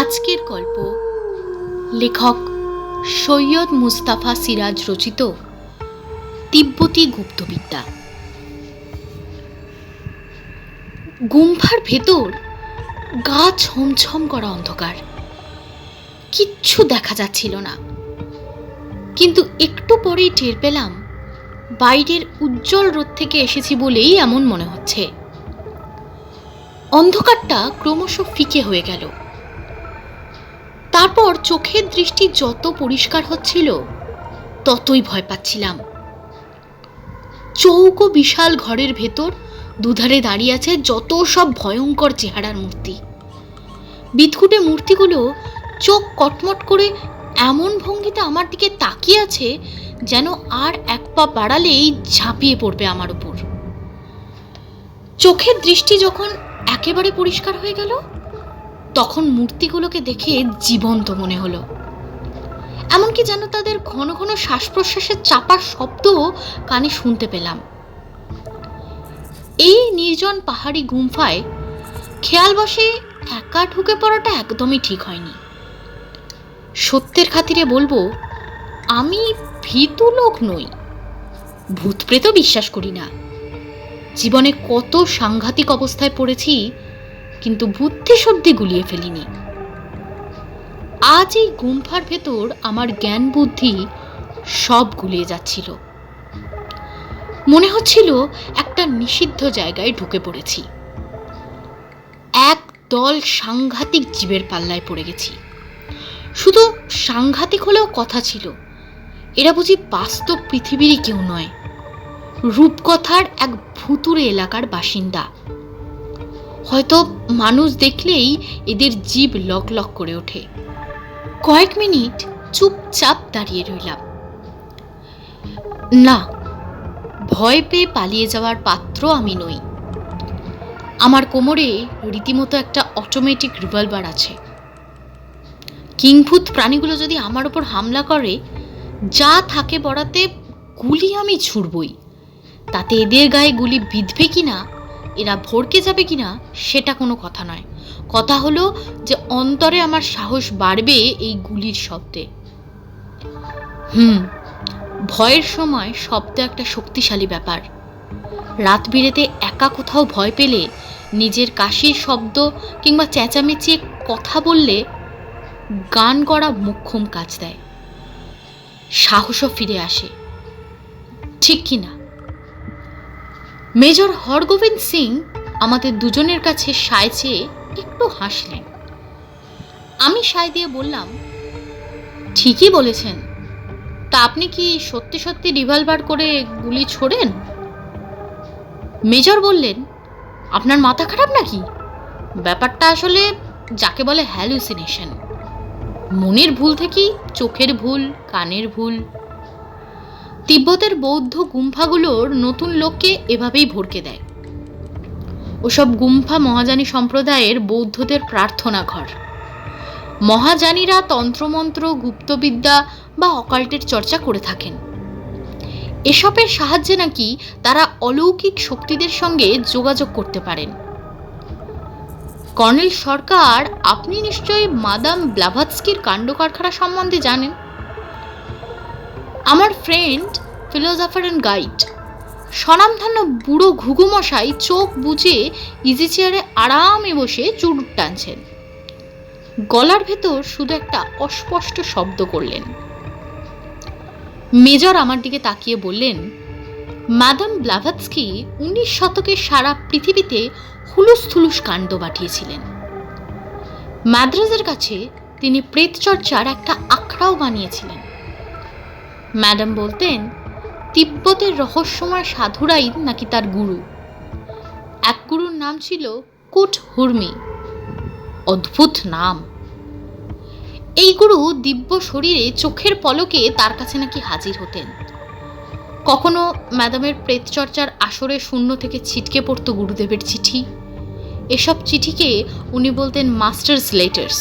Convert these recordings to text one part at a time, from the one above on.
আজকের গল্প লেখক সৈয়দ মুস্তাফা সিরাজ রচিত তিব্বতী গুপ্তবিদ্যা। গুম্ফার ভেতর গা ছমছম করা অন্ধকার, কিচ্ছু দেখা যাচ্ছিল না। কিন্তু একটু পরেই টের পেলাম বাইরের উজ্জ্বল রোদ থেকে এসেছি বলেই এমন মনে হচ্ছে। অন্ধকারটা ক্রমশ ফিকে হয়ে গেল। তারপর চোখের দৃষ্টি যত পরিষ্কার হচ্ছিল ততই ভয় পাচ্ছিলাম। চৌকো বিশাল ঘরের ভেতর দুধারে দাঁড়িয়ে আছে যত সব ভয়ঙ্কর চেহারার মূর্তি। বিদঘুটে মূর্তিগুলো চোখ কটমট করে এমন ভঙ্গিতে আমার দিকে তাকিয়ে আছে যেন আর এক পা বাড়ালেই ঝাঁপিয়ে পড়বে আমার উপর। চোখের দৃষ্টি যখন একেবারে পরিষ্কার হয়ে গেল তখন মূর্তিগুলোকে দেখে জীবন্ত মনে হলো। এমনকি যেন তাদের ঘন ঘন শ্বাস প্রশ্বাসের চাপার শব্দও কানে শুনতে পেলাম। এই নির্জন পাহাড়ি গুম্ফায় খেয়ালবশে একা ঢুকে পড়াটা একদমই ঠিক হয়নি। সত্যের খাতিরে বলবো, আমি ভীতু লোক নই, ভূত প্রেত বিশ্বাস করি না। জীবনে কত সাংঘাতিক অবস্থায় পড়েছি, কিন্তু বুদ্ধি শুদ্ধি গুলিয়ে ফেলিনি। আজ এই গুম্ফার ভেতর আমার জ্ঞান বুদ্ধি সব গুলিয়ে যাচ্ছিল। মনে হচ্ছিল একটা নিষিদ্ধ জায়গায় ঢুকে পড়েছি। এক দল সাংঘাতিক জীবের পাল্লায় পড়ে গেছি। শুধু সাংঘাতিক হলেও কথা ছিল, এরা বুঝি বাস্তব পৃথিবীরই কেউ নয়, রূপকথার এক ভুতুড়ে এলাকার বাসিন্দা। হয়তো মানুষ দেখলেই এদের জিভ লক লক করে ওঠে। কয়েক মিনিট চুপচাপ দাঁড়িয়ে রইলাম। না, ভয় পেয়ে পালিয়ে যাওয়ার পাত্র আমি নই। আমার কোমরে রীতিমতো একটা অটোমেটিক রিভলভার আছে। কিংভূত প্রাণীগুলো যদি আমার ওপর হামলা করে, যা থাকে বড়াতে গুলি আমি ছুড়বই। তাতে এদের গায়ে গুলি বিঁধবে কিনা, এরা ভড়কে যাবে কিনা, সেটা কোনো কথা নয়। কথা হলো যে অন্তরে আমার সাহস বাড়বে এই গুলির শব্দে। ভয়ের সময় শব্দ একটা শক্তিশালী ব্যাপার। রাত বিরেতে একা কোথাও ভয় পেলে নিজের কাশির শব্দ কিংবা চেঁচামেচিয়ে কথা বললে গান করা মোক্ষম কাজ দেয়, সাহসও ফিরে আসে, ঠিক কিনা? মেজর হরগোবিন্দ সিং আমাদের দুজনের কাছে সায় চেয়ে একটু হাসলেন। আমি সায় দিয়ে বললাম, ঠিকই বলেছেন। তা আপনি কি সত্যি সত্যি রিভলভার করে গুলি ছোড়েন? মেজর বললেন, আপনার মাথা খারাপ নাকি? ব্যাপারটা আসলে যাকে বলে হ্যালুসিনেশন। মনের ভুল থেকেই চোখের ভুল, কানের ভুল। তিব্বতের বৌদ্ধ গুম্ফাগুলোর নতুন লোককে এভাবেই ভড়কে দেয়। ওসব গুম্ফা মহাযানী সম্প্রদায়ের বৌদ্ধদের প্রার্থনা ঘর। মহাযানীরা তন্ত্রমন্ত্র, গুপ্তবিদ্যা বা অকাল্টের চর্চা করে থাকেন। এসবের সাহায্যে নাকি তারা অলৌকিক শক্তিদের সঙ্গে যোগাযোগ করতে পারেন। কর্নেল সরকার, আপনি নিশ্চয়ই মাদাম ব্লাভাৎস্কির কাণ্ড কারখানা সম্বন্ধে জানেন। আমার ফ্রেন্ড, ফিলোসফার অ্যান্ড গাইড, স্বনামধন্য বুড়ো ঘুঘুমশাই চোখ বুজে ইজি চেয়ারে আরামে বসে চুরুট টানছেন। গলার ভেতর শুধু একটা অস্পষ্ট শব্দ করলেন। মেজর আমার দিকে তাকিয়ে বললেন, মাদাম ব্লাভাৎস্কি 19 শতকে সারা পৃথিবীতে হুলুস থুলুস কাণ্ড বাটিয়েছিলেন। মাদ্রাজের কাছে তিনি প্রেত চর্চার একটা আখড়াও বানিয়েছিলেন। ম্যাডাম বলতেন, তিব্বতের রহস্যময় সাধুরাই নাকি তার গুরু। এক গুরুর নাম ছিল কুট হুরমি। অদ্ভুত নাম। এই গুরু দিব্য শরীরে চোখের পলকে তার কাছে নাকি হাজির হতেন। কখনো ম্যাডামের প্রেত চর্চার আসরে শূন্য থেকে ছিটকে পড়তো গুরুদেবের চিঠি। এসব চিঠিকে উনি বলতেন মাস্টার্স লেটার্স।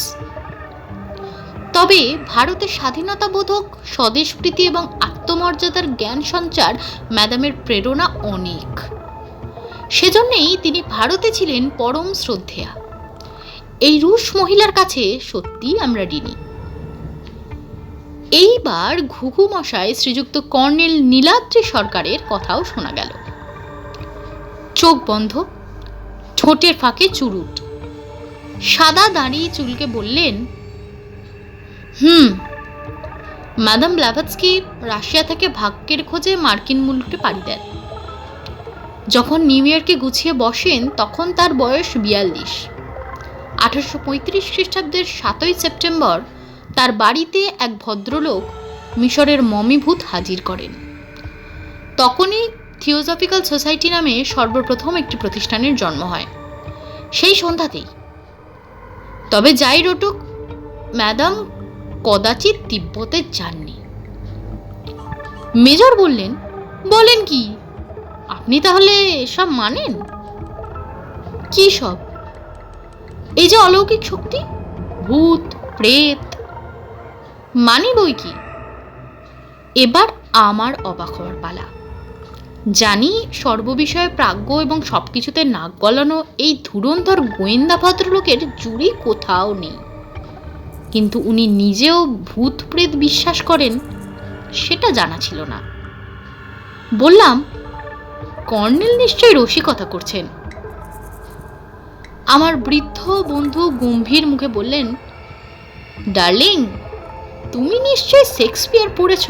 তবে ভারতের স্বাধীনতাবোধক, স্বদেশপ্রীতি এবং আত্মমর্যাদার জ্ঞান সঞ্চার ম্যাডামের প্রেরণা অনেক। সেজন্যেই তিনি ভারতে ছিলেন পরম শ্রদ্ধেয়া। এই রুশ মহিলার কাছে সত্যি আমরা ঋণী। এইবার ঘুঘু মশাই শ্রীযুক্ত কর্নেল নীলাদ্রি সরকারের কথাও শোনা গেল। চোখ বন্ধ, ঠোঁটের ফাঁকে চুরুট, সাদা দাড়ি চুলকে বললেন, ম্যাডাম ব্লাভাৎস্কি রাশিয়া থেকে ভাগ্যের খোঁজে মার্কিন মুলুকে পাড়ি দেন। যখন নিউ ইয়র্কে গুছিয়ে বসেন তখন তার বয়স 42। 1835 খ্রিস্টাব্দের 7ই সেপ্টেম্বর তার বাড়িতে এক ভদ্রলোক মিশরের মমিভূত হাজির করেন। তখনই থিওজফিক্যাল সোসাইটি নামে সর্বপ্রথম একটি প্রতিষ্ঠানের জন্ম হয়, সেই সন্ধ্যাতেই। তবে যাই রটুক, ম্যাডাম কদাচিৎ তিব্বতে যাননি। মেজর বললেন, বলেন কি, আপনি তাহলে এসব মানেন? কি সব? এই যে অলৌকিক শক্তি, ভূত প্রেত, মানি বই কি। এবার আমার অবাক হওয়ার পালা। জানি সর্ববিষয়ে প্রাজ্ঞ এবং সবকিছুতে নাক গলানো এই ধুরন্ধর গোয়েন্দা ভদ্রলোকের জুড়ি কোথাও নেই, কিন্তু উনি নিজেও ভূত প্রেত বিশ্বাস করেন সেটা জানা ছিল না। বললাম, কর্নেল নিশ্চয়ই রসিকতা করছেন। আমার বৃদ্ধ বন্ধু গম্ভীর মুখে বললেন, ডার্লিং, তুমি নিশ্চয়ই শেক্সপিয়ার পড়েছ।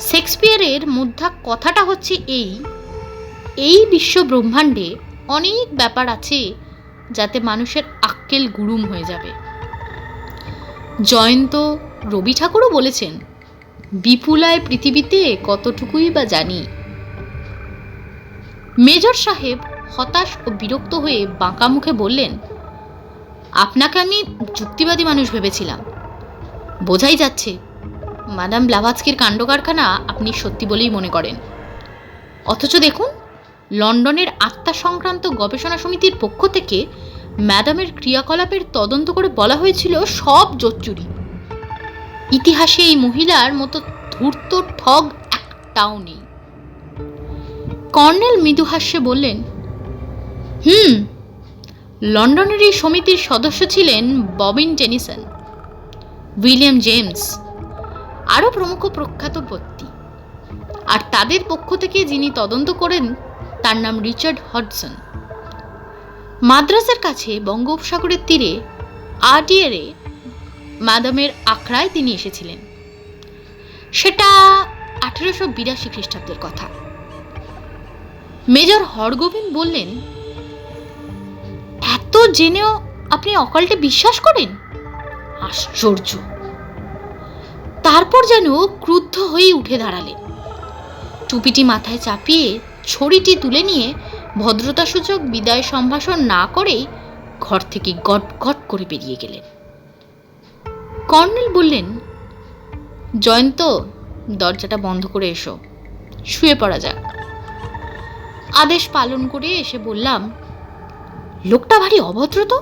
শেক্সপিয়ারের মধ্যা কথাটা হচ্ছে এই বিশ্ব ব্রহ্মাণ্ডে অনেক ব্যাপার আছে যাতে মানুষের আক্কেল গুড়ুম হয়ে যাবে। জয়ন্ত রবি ঠাকুরও বলেছেন, বিপুলায় পৃথিবীতে কতটুকুই বা জানি। মেজর সাহেব হতাশ ও বিরক্ত হয়ে বাঁকা মুখে বললেন, আপনাকে আমি যুক্তিবাদী মানুষ ভেবেছিলাম। বোঝাই যাচ্ছে ম্যাডাম ব্লাভাৎস্কির কাণ্ডকারখানা আপনি সত্যি বলেই মনে করেন। অথচ দেখুন, লন্ডনের আত্মা সংক্রান্ত গবেষণা সমিতির পক্ষ থেকে ম্যাডামের ক্রিয়াকলাপের তদন্ত করে বলা হয়েছিল সব জোচ্চুরি। ইতিহাসে এই মহিলার মতো ধূর্ত ঠগ একটাও নেই। কর্নেল মৃদুহাস্যে বললেন, লন্ডনের এই সমিতির সদস্য ছিলেন ববিন টেনিসন, উইলিয়াম জেমস, আরও প্রমুখ প্রখ্যাত ব্যক্তি। আর তাদের পক্ষ থেকে যিনি তদন্ত করেন তার নাম রিচার্ড হডসন। মাদ্রাসের কাছে বঙ্গোপসাগরের তীরে আডিয়ারে ম্যাডামের আখড়ায় তিনি এসেছিলেন। সেটা 1882 খ্রিস্টাব্দের কথা। মেজর হরগোবিন্দ বললেন, এত জেনেও আপনি অকাল্টে বিশ্বাস করেন? আশ্চর্য। তারপর যেন ক্রুদ্ধ হয়ে উঠে দাঁড়ালেন। টুপিটি মাথায় চাপিয়ে ছড়িটি তুলে নিয়ে ভদ্রতাসূচক বিদায় সম্ভাষণ না করেই ঘর থেকে গট গট করে বেরিয়ে গেলেন। কর্নেল বললেন, জয়ন্ত, দরজাটা বন্ধ করে এসো, শুয়ে পড়া যাক। আদেশ পালন করে এসে বললাম, লোকটা ভারী অভদ্র তো।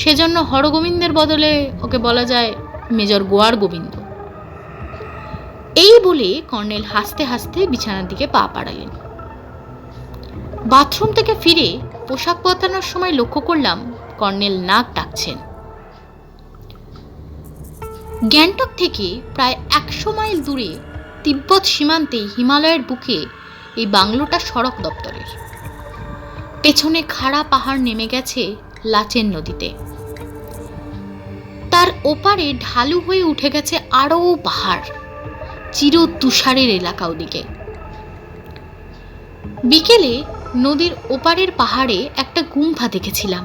সেজন্য হরগোবিন্দের বদলে ওকে বলা যায় মেজর গোয়ার গোবিন্দ। এই বলে কর্নেল হাসতে হাসতে বিছানার দিকে পা বাড়ালেন। বাথরুম থেকে ফিরে পোশাক বদলানোর সময় লক্ষ্য করলাম কর্নেল নাক ডাকছেন। গ্যাংটক থেকে প্রায় 100 মাইল দূরে তিব্বত সীমান্তে হিমালয়ের বুকে এই বাংলোটা সড়ক দপ্তরের। পেছনে খাড়া পাহাড় নেমে গেছে লাচেন নদীতে, তার ওপারে ঢালু হয়ে উঠে গেছে আরও পাহাড়, চির তুষারের এলাকা ওদিকে। বিকেলে নদীর ওপারের পাহাড়ে একটা গুম্ফা দেখেছিলাম,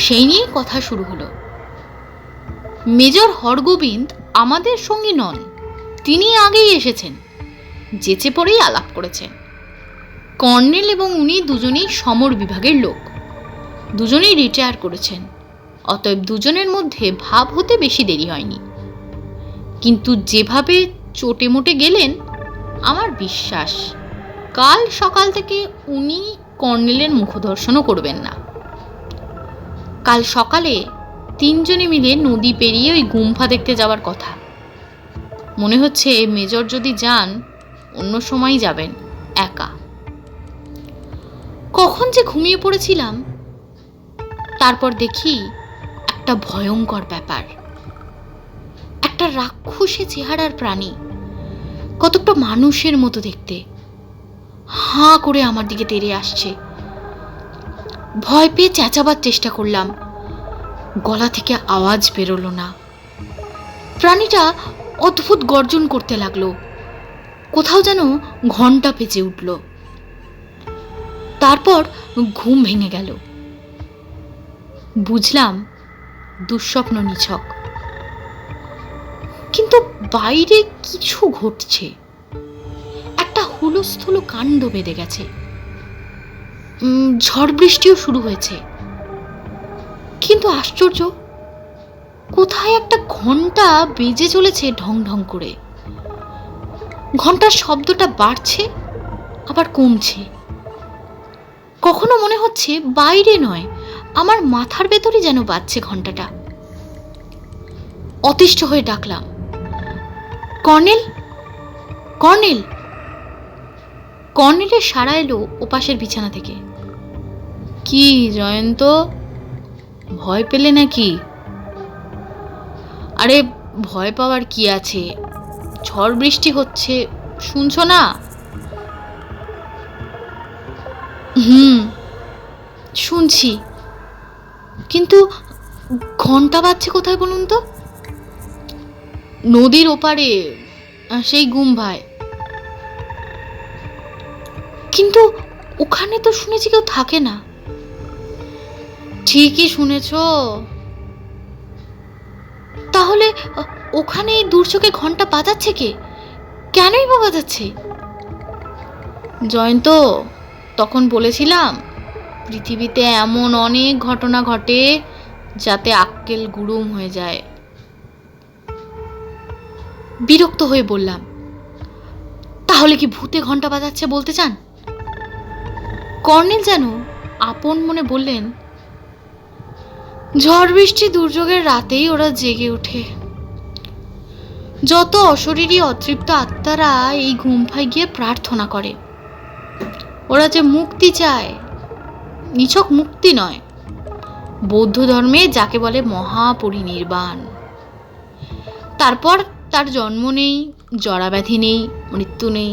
সেই নিয়ে কথা শুরু হলো। মেজর হরগোবিন্দ আমাদের সঙ্গী নন, তিনি আগেই এসেছেন, যেচে পড়েই আলাপ করেছেন। কর্নেল এবং উনি দুজনেই সমর বিভাগের লোক, দুজনেই রিটায়ার করেছেন, অতএব দুজনের মধ্যে ভাব হতে বেশি দেরি হয়নি। কিন্তু যেভাবে চটে মোটে গেলেন, আমার বিশ্বাস কাল সকাল থেকে উনি কর্নেলের মুখদর্শনও করবেন না। কাল সকালে 3 জনে মিলে নদী পেরিয়ে ওই গুম্ফা দেখতে যাওয়ার কথা। মনে হচ্ছে মেজর যদি যান, অন্য সময় যাবেন একা। কখন কখন যে ঘুমিয়ে পড়েছিলাম। তারপর দেখি একটা ভয়ঙ্কর ব্যাপার। একটা রাক্ষসে চেহারার প্রাণী, কতটা মানুষের মতো দেখতে, হাঁ করে আমার দিকে তেড়ে আসছে। ভয় পেয়ে চেঁচাবার চেষ্টা করলাম, গলা থেকে আওয়াজ বেরোলো না। প্রাণীটা অদ্ভুত গর্জন করতে লাগলো, কোথাও যেন ঘন্টা বেজে উঠল। তারপর ঘুম ভেঙে গেল। বুঝলাম দুঃস্বপ্ন নিছক। কিন্তু বাইরে কিছু ঘটছে, একটা হুলস্থুল কাণ্ড বেঁধে গেছে। ঝড় বৃষ্টিও শুরু হয়েছে। কিন্তু আশ্চর্য, কোথায় একটা ঘন্টা বেজে চলেছে ঢং ঢং করে। ঘন্টার শব্দটা বাড়ছে আবার কমছে। কখনো মনে হচ্ছে বাইরে নয়, আমার মাথার ভেতরই যেন বাজছে ঘন্টাটা। অতিষ্ঠ হয়ে ডাকলাম, কর্নেল, কর্নেল। কর্নেলের সাড়া এলো ওপাশের বিছানা থেকে। কি জয়ন্ত, ভয় পেলে নাকি? আরে ভয় পাওয়ার কি আছে, ঝড় বৃষ্টি হচ্ছে, শুনছো না? শুনছি, কিন্তু ঘন্টা বাজছে কোথায় বলুন তো? নদীর ওপারে, সেই গুম্বায়। কিন্তু ওখানে তো শুনেছি কেউ থাকে না। ঠিকই শুনেছ। তাহলে ওখানে এই দূরচোখে ঘন্টা বাজাচ্ছে কে? কেনই বা বাজাচ্ছে? জয়ন্ত, তখন বলেছিলাম পৃথিবীতে এমন অনেক ঘটনা ঘটে যাতে আক্কেল গুড়ুম হয়ে যায়। বিরক্ত হয়ে বললাম, তাহলে কি ভূতে ঘন্টা বাজাচ্ছে বলতে চান? কর্নেল যেন আপন মনে বললেন, ঝড় বৃষ্টি দুর্যোগের রাতেই ওরা জেগে ওঠে। যত অশরীরী অতৃপ্ত আত্মারা এই গুম্ফায় গিয়ে প্রার্থনা করে। ওরা যে মুক্তি চায়, নিছক মুক্তি নয়, বৌদ্ধ ধর্মে যাকে বলে মহাপরিনির্বাণ। তারপর তার জন্ম নেই, জরাব্যাধি নেই, মৃত্যু নেই।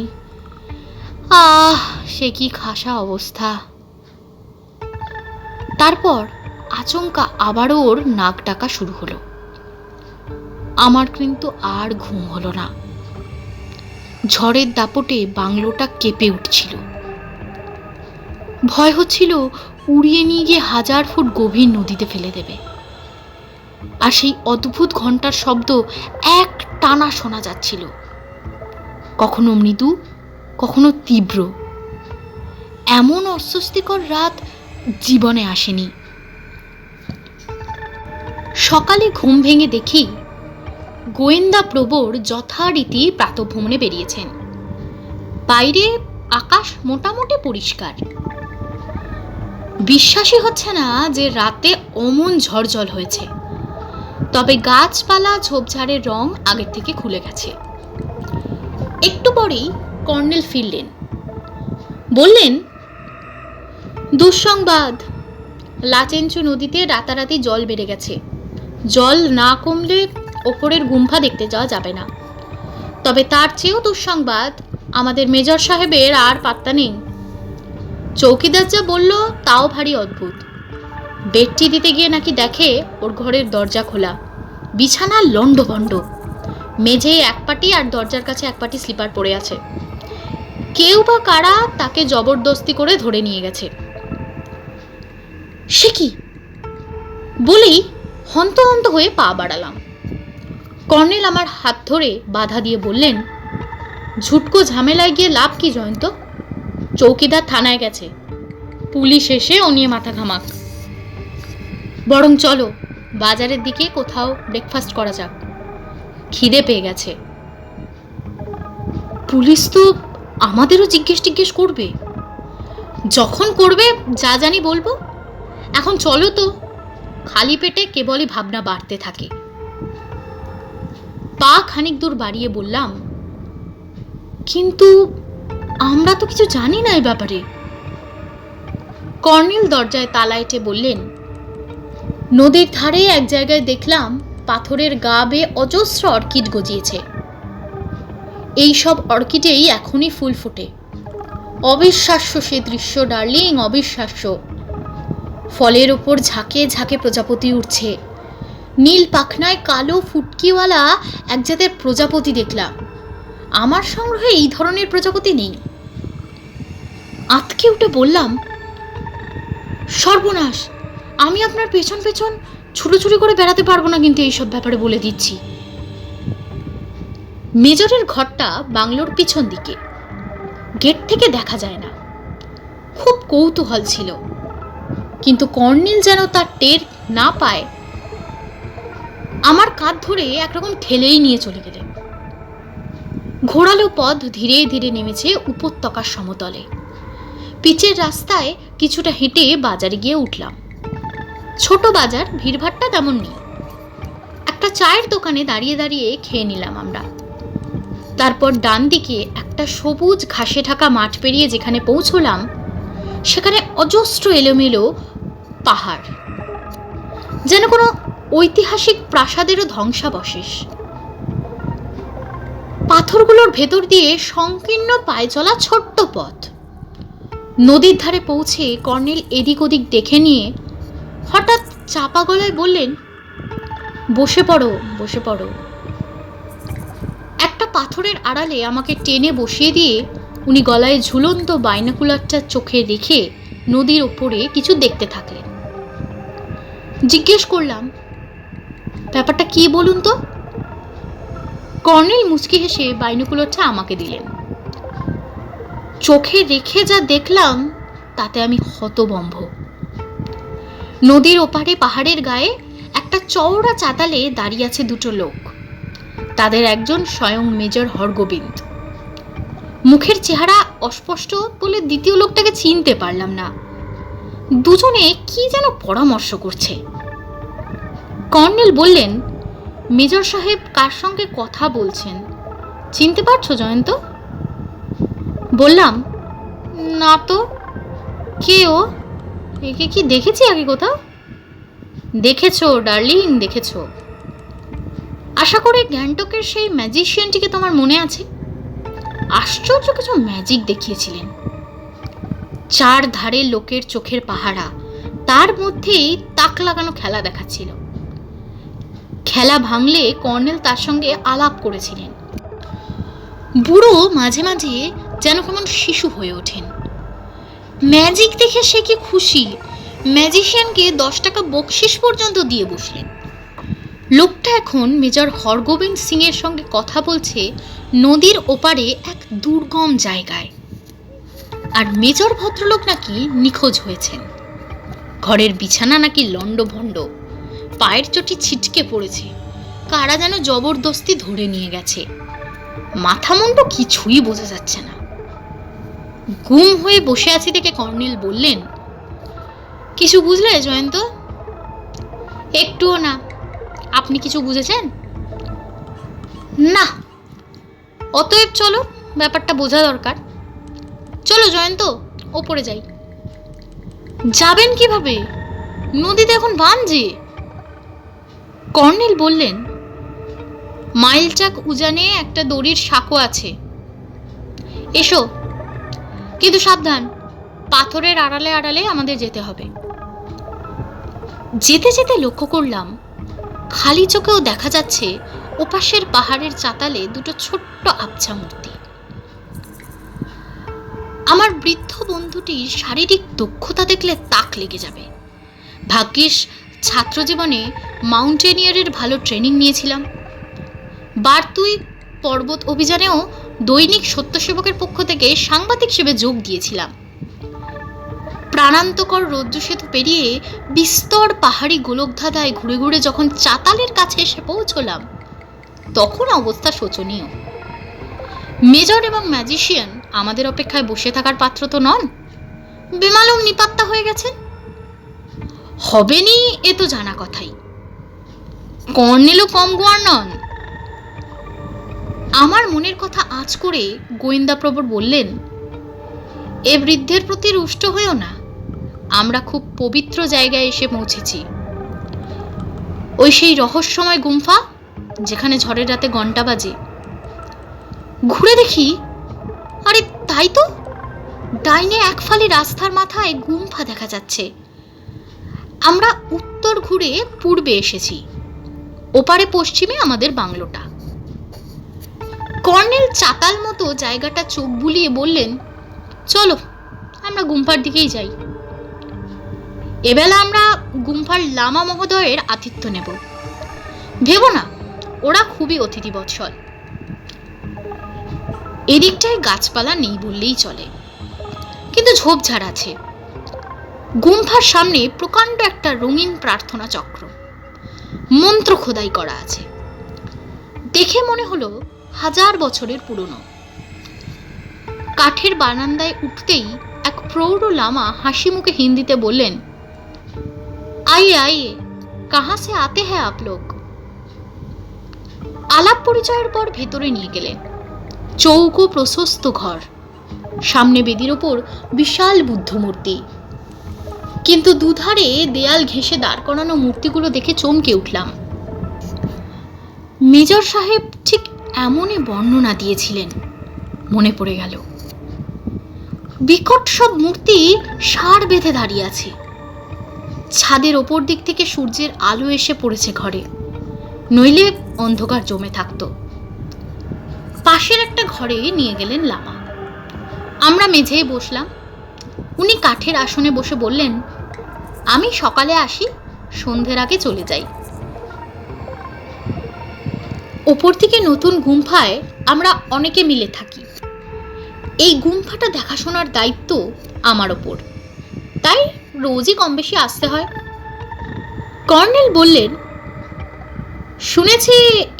সে কি খাসা অবস্থা। তারপর আচমকা আবারও ওর নাক ডাকা শুরু হলো। আমার কিন্তু আর ঘুম হলো না। ঝড়ের দাপটে বাংলোটা কেঁপে উঠছিল। ভয় হচ্ছিল উড়িয়ে নিয়ে গিয়ে 1000 ফুট গভীর নদীতে ফেলে দেবে। আর সেই অদ্ভুত ঘন্টার শব্দ এক টানা শোনা যাচ্ছিল, কখনো মৃদু, কখনো তীব্র। এমন অস্বস্তিকর রাত জীবনে আসেনি। সকালে ঘুম ভেঙে দেখি গোয়েন্দা প্রবর যথারীতি প্রাতঃভ্রমণে বেরিয়েছেন। বাইরে আকাশ মোটামুটি পরিষ্কার। বিশ্বাসই হচ্ছে না যে রাতে অমন ঝড় হয়েছে। তবে গাছপালা ঝোপঝাড়ের রং আগের থেকে খুলে গেছে। একটু পরেই কর্নেল ফিরলেন। বললেন, দুঃসংবাদ, লাচেঞ্চু নদীতে রাতারাতি জল বেড়ে গেছে। জল না কমলে ওপরের গুম্ফা দেখতে যাওয়া যাবে না। তবে তার চেয়েও দুঃসংবাদ, আমাদের মেজর সাহেবের আর পাত্তা নেই। চৌকিদার যা বলল তাও ভারী অদ্ভুত। বেডটি দিতে গিয়ে নাকি দেখে ওর ঘরের দরজা খোলা, বিছানা লন্ডভন্ড, মেঝেয় এক পাটি আর দরজার কাছে এক পাটি স্লিপার পড়ে আছে। কেউ বা কারা তাকে জবরদস্তি করে ধরে নিয়ে গেছে। সে কি বলেই হন্তহন্ত হয়ে পা বাড়ালাম। কর্নেল আমার হাত ধরে বাধা দিয়ে বললেন, ঝুটকো ঝামেলায় গিয়ে লাভ কি জয়ন্ত? চৌকিদার থানায় গেছে, পুলিশ এসে ও নিয়ে মাথা ঘামাক। বরং চলো বাজারের দিকে কোথাও ব্রেকফাস্ট করা যাক, খিদে পেয়ে গেছে। পুলিশ তো আমাদেরও জিজ্ঞেস করবে। যখন করবে যা জানি বলবো। এখন চলো তো, খালি পেটে কেবলই ভাবনা বাড়তে থাকে। পা খানিক দূর বাড়িয়ে বললাম, কিন্তু আমরা তো কিছু জানি না এই ব্যাপারে। কর্নেল দরজায় তালা এঁটে বললেন, নদীর ধারে এক জায়গায় দেখলাম পাথরের গা বেয়ে অজস্র অর্কিড গজিয়েছে। এই সব অর্কিডেই এখনই ফুল ফোটে। অবিশ্বাস্য সে দৃশ্য ডার্লিং, অবিশ্বাস্য। ফলের ওপর ঝাঁকে ঝাঁকে প্রজাপতি উঠছে। নীল পাখনায় কালো ফুটকিওয়ালা এক জাতের প্রজাপতি দেখলাম। আমার সংগ্রহে এই ধরনের প্রজাপতি নেই। আতকে উঠে বললাম, সর্বনাশ, আমি আপনার পেছন পেছন ছুটোছুটি করে বেড়াতে পারবো না কিন্তু এইসব ব্যাপারে বলে দিচ্ছি। মেজরের ঘরটা বাংলোর পিছন দিকে, গেট থেকে দেখা যায় না। খুব কৌতূহল ছিল, কিন্তু কর্নেল যেন তার টের না পায় আমার কাঁধ ধরে একরকম ঠেলেই নিয়ে চলে গেলেন। ঘোরালো পথ ধীরে ধীরে নেমেছে উপত্যকার সমতলে। পিচের রাস্তায় কিছুটা হেঁটে বাজারে গিয়ে উঠলাম। ছোট বাজার, ভিড়ভাট্টা তেমন নেই। একটা চায়ের দোকানে দাঁড়িয়ে দাঁড়িয়ে খেয়ে নিলাম আমরা। তারপর ডান দিকে একটা সবুজ ঘাসে ঢাকা মাঠ পেরিয়ে যেখানে পৌঁছলাম, সেখানে অজস্র এলোমেলো পাহাড়, যেন কোনো ঐতিহাসিক প্রাসাদেরও ধ্বংসাবশেষ। পাথরগুলোর ভেতর দিয়ে সংকীর্ণ পায়ে চলা ছোট্ট পথ। নদীর ধারে পৌঁছে কর্নেল এদিক ওদিক দেখে নিয়ে হঠাৎ চাপা গলায় বললেন, বসে পড়ো, বসে পড়ো। একটা পাথরের আড়ালে আমাকে টেনে বসিয়ে দিয়ে উনি গলায় ঝুলন্ত বাইনোকুলারটা চোখে রেখে নদীর ওপরে কিছু দেখতে থাকলেন। জিজ্ঞেস করলাম, ব্যাপারটা কি বলুন তো? কর্নেল মুচকি হেসে বাইনোকুলারটা আমাকে দিলেন। চোখে রেখে যা দেখলাম তাতে আমি হতভম্ব। নদীর ওপারে পাহাড়ের গায়ে একটা চওড়া চাতালে দাঁড়িয়ে আছে দুটো লোক। তাদের একজন স্বয়ং মেজর হরগোবিন্দ। মুখের চেহারা অস্পষ্ট বলে দ্বিতীয় লোকটাকে চিনতে পারলাম না। দুজনে কি যেন পরামর্শ করছে। কর্নেল বললেন, মেজর সাহেব কার সঙ্গে কথা বলছেন চিনতে পারছো জয়ন্ত? বললাম, না তো। কে ও? একে কি দেখেছি আগে কোথাও? দেখেছো ডার্লিং, দেখেছো। আশা করে গ্যাংটকের সেই ম্যাজিশিয়ানটিকে তোমার মনে আছে? আশ্চর্য কিছু ম্যাজিক দেখিয়েছিলেন। চার ধারে লোকের চোখের পাহারা, তার মধ্যেই তাক লাগানো খেলা দেখাচ্ছিল। খেলা ভাঙলে কর্নেল তার সঙ্গে আলাপ করেছিলেন। বুড়ো মাঝে মাঝে যেন কেমন শিশু হয়ে ওঠেন। ম্যাজিক দেখে সে কি খুশি, ম্যাজিশিয়ানকে 10 টাকা বকশিস পর্যন্ত দিয়ে বসলেন। লোকটা এখন মেজর হরগোবিন্দ সিং এর সঙ্গে কথা বলছে নদীর ওপারে এক দুর্গম জায়গায়। আর মেজর ভদ্রলোক নাকি নিখোঁজ হয়েছেন। ঘরের বিছানা নাকি লন্ডভন্ড, পায়ের চটি ছিটকে পড়েছে, কারা যেন জবরদস্তি ধরে নিয়ে গেছে। মাথা মুন্ড কিছুই বোঝা যাচ্ছে না। গুম হয়ে বসে আছি দেখে কর্নেল বললেন, কিছু বুঝলে জয়ন্ত? একটুও না। আপনি কিছু বুঝেছেন? না। অতএব চলো, ব্যাপারটা বোঝা দরকার। চলো জয়ন্ত, ওপরে যাই। যাবেন কিভাবে? নদীতে এখন ভাঙছে। কর্নেল বললেন, মাইলচাক উজানে একটা দড়ির সাঁকো আছে, এসো। কিন্তু সাবধান, পাথরের আড়ালে আড়ালে আমাদের যেতে হবে। যেতে যেতে লক্ষ্য করলাম খালি চোখেও দেখা যাচ্ছে ওপাশের পাহাড়ের চাতালে দুটো ছোট্ট আবছা মূর্তি। আমার বৃদ্ধ বন্ধুটির শারীরিক দক্ষতা দেখলে তাক লেগে যাবে। ভাগ্যিস ছাত্র জীবনে মাউন্টেনিয়ারের ভালো ট্রেনিং নিয়েছিলাম। বারতুই পর্বত অভিযানেও দৈনিক সত্যসেবকের পক্ষ থেকে সাংবাদিক হিসেবে যোগ দিয়েছিলাম। প্রাণান্তকর রজ্জু সেতু পেরিয়ে বিস্তর পাহাড়ি গোলকধাঁধায় ঘুরে ঘুরে যখন চাতালের কাছে এসে পৌঁছলাম, তখন অবস্থা শোচনীয়। মেজর এবং ম্যাজিশিয়ান আমাদের অপেক্ষায় বসে থাকার পাত্র তো নন। বেমালুম নিপাত্তা হয়ে গেছেন। হবেনি এ তো জানা কথাই। কর্নেলও কম গোয়ার নন। আমার মনের কথা আঁচ করে গোয়েন্দা প্রবর বললেন, এ বৃদ্ধের প্রতি রুষ্ট হয়েও না। আমরা খুব পবিত্র জায়গায় এসে পৌঁছেছি। ওই সেই রহস্যময় গুম্ফা যেখানে ঝড়ের রাতে ঘন্টা বাজে। ঘুরে দেখি, আরে তাই তো, ডাইনে এক ফালি রাস্তার মাথায় গুম্ফা দেখা যাচ্ছে। আমরা উত্তর ঘুরে পূর্বে এসেছি, ওপারে পশ্চিমে আমাদের বাংলোটা। কর্নেল চাতাল মতো জায়গাটা চোখ বুলিয়ে বললেন, চলো আমরা গুম্ফার দিকেই যাই। এবেলা আমরা গুম্ফার লামা মহোদয়ের আতিথ্য নেব। ভেবো না, ওরা খুবই অতিথিবৎসল। এদিকটায় গাছপালা নেই বললেই চলে, কিন্তু ঝোপঝাড় আছে। গুম্ফার সামনে প্রকাণ্ড একটা রঙিন প্রার্থনা চক্র, মন্ত্র খোদাই করা আছে। দেখে মনে হলো 1000 বছরের পুরনো। কাঠের বারান্দায় উঠতেই এক প্রৌঢ় লামা হাসি মুখে হিন্দিতে বললেন, আইয়ে আইয়ে, কাহা সে আতে হ্যাঁ আপ লোগ। আলাপ পরিচয়ের পর ভেতরে নিয়ে গেলেন। চৌকো প্রশস্ত ঘর, সামনে বেদির ওপর বিশাল বুদ্ধ মূর্তি, কিন্তু দুধারে দেয়াল ঘেঁষে দাঁড় করানো মূর্তিগুলো দেখে চমকে উঠলাম। মেজর সাহেব ঠিক এমনই বর্ণনা দিয়েছিলেন, মনে পড়ে গেল। বিকট সব মূর্তি সার বেঁধে দাঁড়িয়ে আছে। ছাদের ওপর দিক থেকে সূর্যের আলো এসে পড়েছে ঘরে, নইলে অন্ধকার জমে থাকতো। পাশের একটা ঘরে নিয়ে গেলেন লামা। আমরা মেঝেয় বসলাম। উনি কাঠের আসনে বসে বললেন, আমি সকালে আসি, সন্ধ্যের আগে চলে যাই। ওপর থেকে নতুন গুম্ফায় আমরা অনেকে মিলে থাকি। এই গুম্ফাটা দেখাশোনার দায়িত্ব আমার ওপর, তাই রোজই কম বেশি আসতে হয়। কর্নেল বললেন, শুনেছি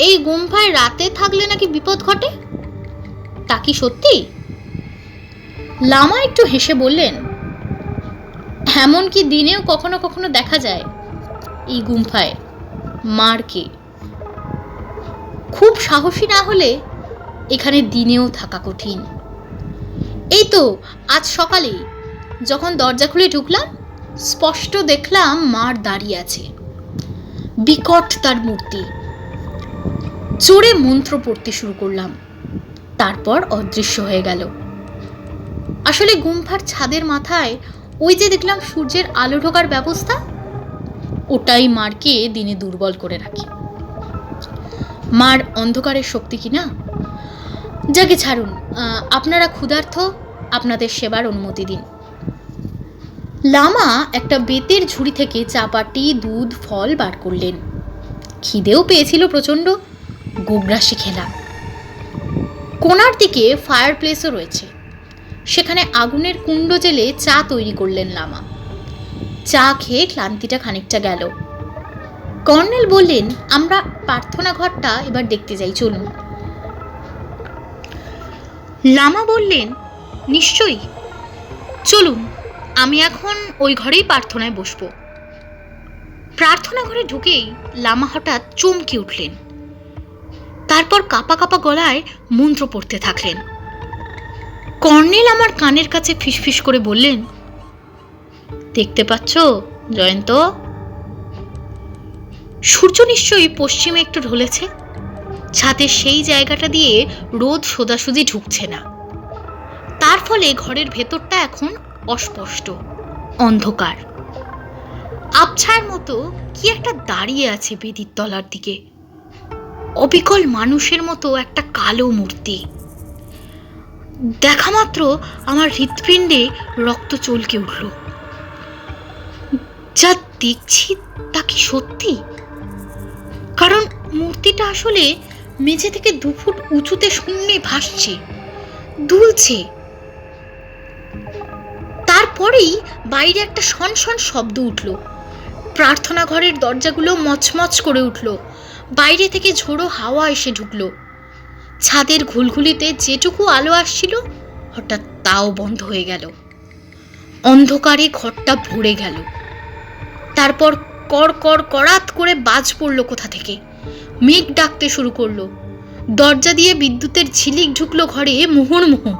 এই গুম্ফায় রাতে থাকলে নাকি বিপদ ঘটে, তা কি সত্যি? লামা একটু হেসে বললেন, এমনকি দিনেও কখনো কখনো দেখা যায় এই গুম্ফায় মারকে। খুব সাহসী না হলে এখানে দিনেও থাকা কঠিন। এই তো আজ সকালে যখন দরজা খুলে ঢুকলাম, স্পষ্ট দেখলাম মার দাঁড়িয়ে আছে, বিকট তার মূর্তি। জোরে মন্ত্র পড়তে শুরু করলাম, তারপর অদৃশ্য হয়ে গেল। আসলে গুম্ফার ছাদের মাথায় ওই যে দেখলাম সূর্যের আলো ঢোকার ব্যবস্থা, ওটাই মারকে দিনে দুর্বল করে রাখে। মার অন্ধকারের শক্তি কি না। যাকে ছাড়ুন, আপনারা ক্ষুধার্ত, আপনাদের সেবার অনুমতি দিন। লামা একটা বেতের ঝুড়ি থেকে চাপাটি, দুধ, ফল বার করলেন। খিদেও পেয়েছিল প্রচণ্ড, গোগ্রাসে খেলাম। কোণার দিকে ফায়ার প্লেসও রয়েছে, সেখানে আগুনের কুণ্ড জেলে চা তৈরি করলেন লামা। চা খেয়ে ক্লান্তিটা খানিকটা গেল। কর্নেল বললেন, আমরা প্রার্থনা ঘরটা এবার দেখতে যাই, চলুন। লামা বললেন, নিশ্চয়ই, চলুন, আমি এখন ওই ঘরেই প্রার্থনায় বসবো। প্রার্থনা ঘরে ঢুকেই লামা হঠাৎ চমকে উঠলেন, তারপর কাঁপা কাঁপা গলায় মন্ত্র পড়তে থাকলেন। কর্নেল আমার কানের কাছে ফিসফিস করে বললেন, দেখতে পাচ্ছ জয়ন্ত, সূর্য নিশ্চয়ই পশ্চিমে একটু ঢলেছে। ছাদের সেই জায়গাটা দিয়ে রোদ সোজাসুজি ঢুকছে না, তার ফলে ঘরের ভেতরটা এখন অস্পষ্ট, অন্ধকার। আবছার মতো কি একটা দাঁড়িয়ে আছে বেদির তলার দিকে, অবিকল মানুষের মতো একটা কালো মূর্তি। দেখা মাত্র আমার হৃৎপিণ্ডে রক্ত চলকে উঠল। যা দেখছি তা কি সত্যি? কারণ মূর্তিটা আসলে মেঝে থেকে 2 ফুট উঁচুতে শূন্যে ভাসছে, দুলছে। তারপরেই বাইরে একটা শনশন শব্দ উঠল। প্রার্থনা ঘরের দরজাগুলো মচমচ করে উঠল। বাইরে থেকে ঝোড়ো হাওয়া এসে ঢুকলো। ছাদের ঘুলঘুলিতে যেটুকু আলো আসছিল হঠাৎ তাও বন্ধ হয়ে গেল। অন্ধকারে ঘরটা ভরে গেল। তারপর কর কর করাত করে বাজ পড়ল কোথা থেকে। মেঘ ডাকতে শুরু করলো। দরজা দিয়ে বিদ্যুতের ঝিলিক ঢুকলো ঘরে মুহুর্মুহু।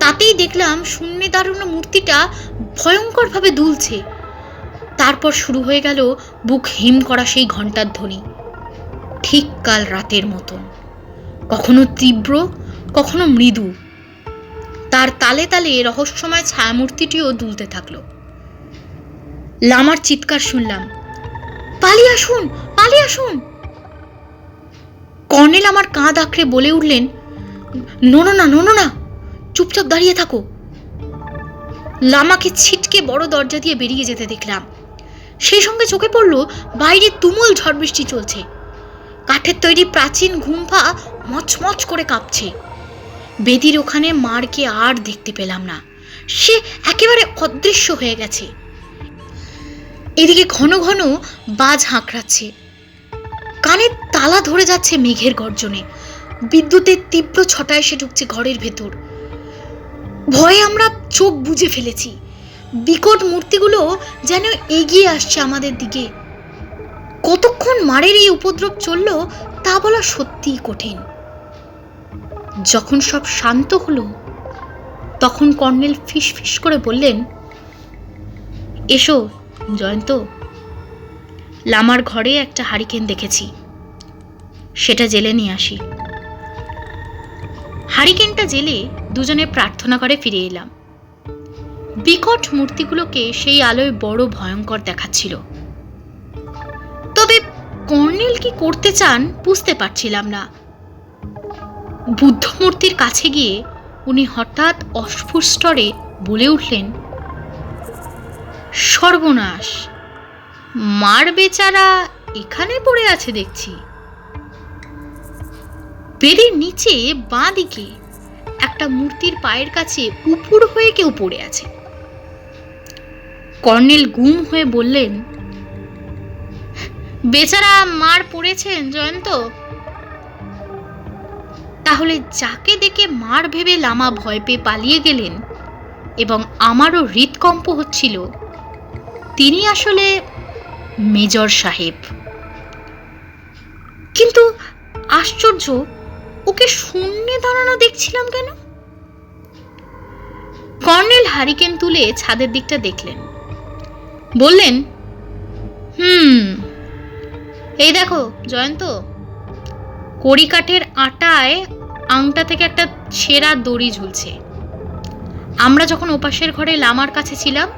তাতেই দেখলাম শূন্যে দাঁড়ানো মূর্তিটা ভয়ঙ্করভাবে দুলছে। তারপর শুরু হয়ে গেল বুক হিম করা সেই ঘণ্টার ধ্বনি, ঠিক কাল রাতের মতন, কখনো তীব্র কখনো মৃদু। তার তালে তালে রহস্যময় ছায়ামূর্তিটিও দুলতে থাকলো। লামার চিৎকার শুনলাম, পালিয়ে আসুন, পালিয়ে আসুন। কর্নেল আমার কাঁধ আঁকড়ে বলে উঠলেন, নোনো না, নোনো না, চুপচাপ দাঁড়িয়ে থাকো। লামাকে ছিটকে বড় দরজা দিয়ে বেরিয়ে যেতে দেখলাম। সেই সঙ্গে চোখে পড়ল বাইরে তুমুল ঝড় বৃষ্টি চলছে। কাঠের তৈরি প্রাচীন গুম্ফা মচমচ করে কাঁপছে। বেদির ওখানে মারকে আর দেখতে পেলাম না, সে একেবারে অদৃশ্য হয়ে গেছে। এদিকে ঘন ঘন বাজ হাঁকড়াচ্ছে, কানে তালা ধরে যাচ্ছে মেঘের গর্জনে, বিদ্যুতের তীব্র ছটায় এসে ঢুকছে ঘরের ভেতর। ভয়ে আমরা চোখ বুজে ফেলেছি। বিকট মূর্তিগুলো যেন এগিয়ে আসছে আমাদের দিকে। কতক্ষণ মারের এই উপদ্রব চলল তা বলা সত্যিই কঠিন। যখন সব শান্ত হলো তখন কর্নেল ফিস ফিস করে বললেন, এসো জয়ন্ত, লামার ঘরে একটা হারিকেন দেখেছি, সেটা জেলে নিয়ে আসি। হারিকেনটা জেলে দুজনে প্রার্থনা করে ফিরে এলাম। বিকট মূর্তিগুলোকে সেই আলোয় বড় ভয়ঙ্কর দেখাচ্ছিল। তবে কর্নেল কি করতে চান বুঝতে পারছিলাম না। বুদ্ধ মূর্তির কাছে গিয়ে উনি হঠাৎ অস্ফুটস্তরে বলে উঠলেন, সর্বনাশ, মার বেচারা এখানে পড়ে আছে দেখছি। বেদির নিচে বাঁ দিকে একটা মূর্তির পায়ের কাছে উপুড় হয়ে কেউ পড়ে আছে। কর্নেল গুম হয়ে বললেন, বেচারা মার পড়েছেন জয়ন্ত। তাহলে যাকে দেখে মার ভেবে লামা ভয় পেয়ে পালিয়ে গেলেন এবং আমারও হৃদকম্প হচ্ছিল, তিনি আসলে মেজর সাহেব। কিন্তু আশ্চর্য, ওকে শূন্যে দাঁড়ানো দেখছিলাম কেন? কর্নেল হারিকেন তুলে ছাদের দিকটা দেখলেন, বললেন, এই দেখো জয়ন্ত, কড়িকাঠের আটায় আংটা থেকে একটা ছেঁড়া দড়ি ঝুলছে। আমরা যখন ওপাশের ঘরে লামার কাছে ছিলাম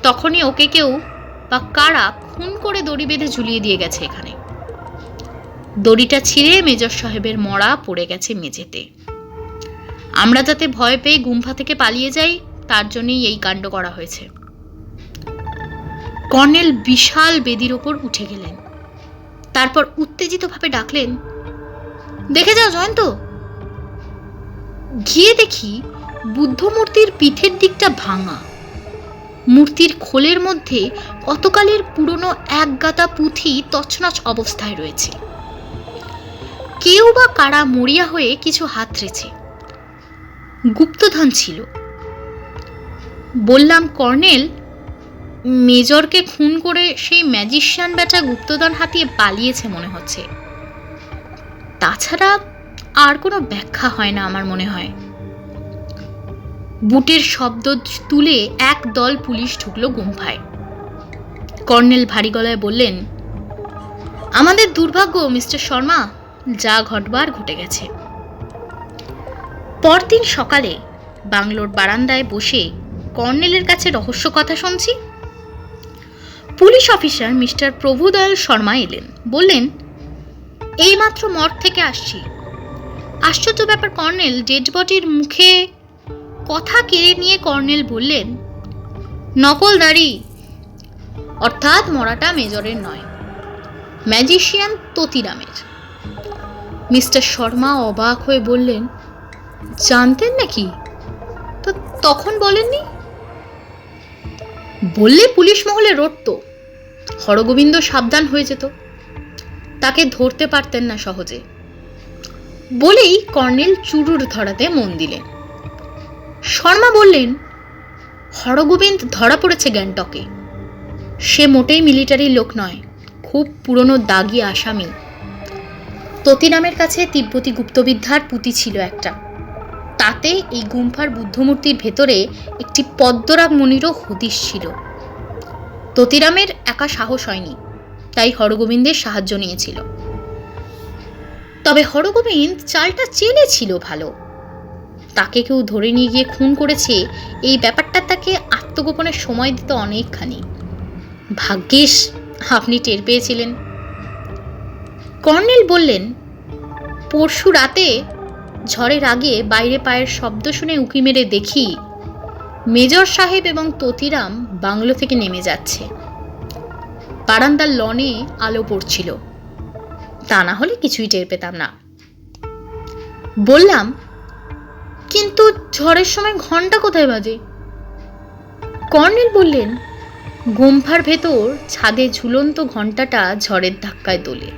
তখনই ওকে কেউ বা কারা খুন করে দড়ি বেঁধে ঝুলিয়ে দিয়ে গেছে এখানে। দড়িটা ছিঁড়ে মেজর সাহেবের মরা পড়ে গেছে মেঝেতে। আমরা যাতে ভয় পেয়ে গুম্ফা থেকে পালিয়ে যাই তার জন্যই এই কাণ্ড করা হয়েছে। কর্নেল বিশাল বেদির ওপর উঠে গেলেন, তারপর উত্তেজিতভাবে ডাকলেন, দেখে যাও জয়ন্ত। গিয়ে দেখি বুদ্ধ মূর্তির পিঠের দিকটা ভাঙা, মূর্তির খোলের মধ্যে কতকালের পুরনো এক গাদা পুঁথি তছনছ অবস্থায় রয়েছে। কেউ বা কারা মরিয়া হয়ে কিছু হাতড়েছে, গুপ্তধন ছিল। বললাম, কর্নেল, মেজরকে খুন করে সেই ম্যাজিশিয়ান বেটা গুপ্তধন হাতিয়ে পালিয়েছে মনে হচ্ছে। তাছাড়া আর কোনো ব্যাখ্যা হয় না আমার মনে হয়। বুটের শব্দ তুলে এক দল পুলিশ ঢুকলো গুম্ফায়। কর্নেল ভারী গলায় বললেন, আমাদের দুর্ভাগ্য মিস্টার শর্মা, যা ঘটবার ঘটে গেছে। পরদিন সকালে বাংলোর বারান্দায় বসে কর্নেলের কাছে রহস্য কথা শুনছি। Police officer mister Prabhudayal Sharma এলেন, বললেন, এইমাত্র মর্গ থেকে আসছি। আশ্চর্য ব্যাপার কর্নেল, ডেড বডির মুখে কথা কেড়ে নিয়ে কর্নেল বললেন, নকল দাড়ি, অর্থাৎ মরাটা মেজরের নয়, ম্যাজিশিয়ান ততিরামের। মিস্টার শর্মা অবাক হয়ে বললেন, জানতেন নাকি? তো তখন বলেননি? বললে পুলিশ মহলে রটত, হরগোবিন্দ সাবধান হয়ে যেত, তাকে ধরতে পারতেন না সহজে। বলেই কর্নেল চুরুর ধরাতে মন দিলেন। শর্মা বললেন, হরগোবিন্দ ধরা পড়েছে গ্যাংটকে। সে মোটেই মিলিটারি লোক নয়, খুব পুরনো দাগি আসামি। ততিরামের কাছে তিব্বতী গুপ্তবিদ্যার পুঁতি ছিল একটা, তাতে এই গুম্ফার বুদ্ধমূর্তির ভেতরে একটি পদ্মরাগ মুনিরও হদিশ ছিল। ততিরামের একা সাহস হয়নি, তাই হরগোবিন্দের সাহায্য নিয়েছিল। তবে হরগোবিন্দ চালটা চেনেছিল ভালো। তাকে কেউ ধরে নিয়ে গিয়ে খুন করেছে, এই ব্যাপারটা তাকে আত্মগোপনের সময় দিত অনেকখানি। ভাগ্যিস আপনি টের পেয়েছিলেন। কর্নেল বললেন, পরশু রাতে ঝড়ের আগে বাইরে পায়ের শব্দ শুনে উঁকি মেরে দেখি মেজর সাহেব এবং ততিরাম বাংলো থেকে নেমে যাচ্ছে। বারান্দার লনে আলো পড়ছিল, তা না হলে কিছুই টের পেতাম না। বললাম, কিন্তু ঝড়ের সময় ঘন্টা কোথায় বাজে? কর্নেল বললেন, গুম্ফার ভেতর ছাদে ঝুলন্ত ঘন্টাটা ঝড়ের ধাক্কায় দোলে।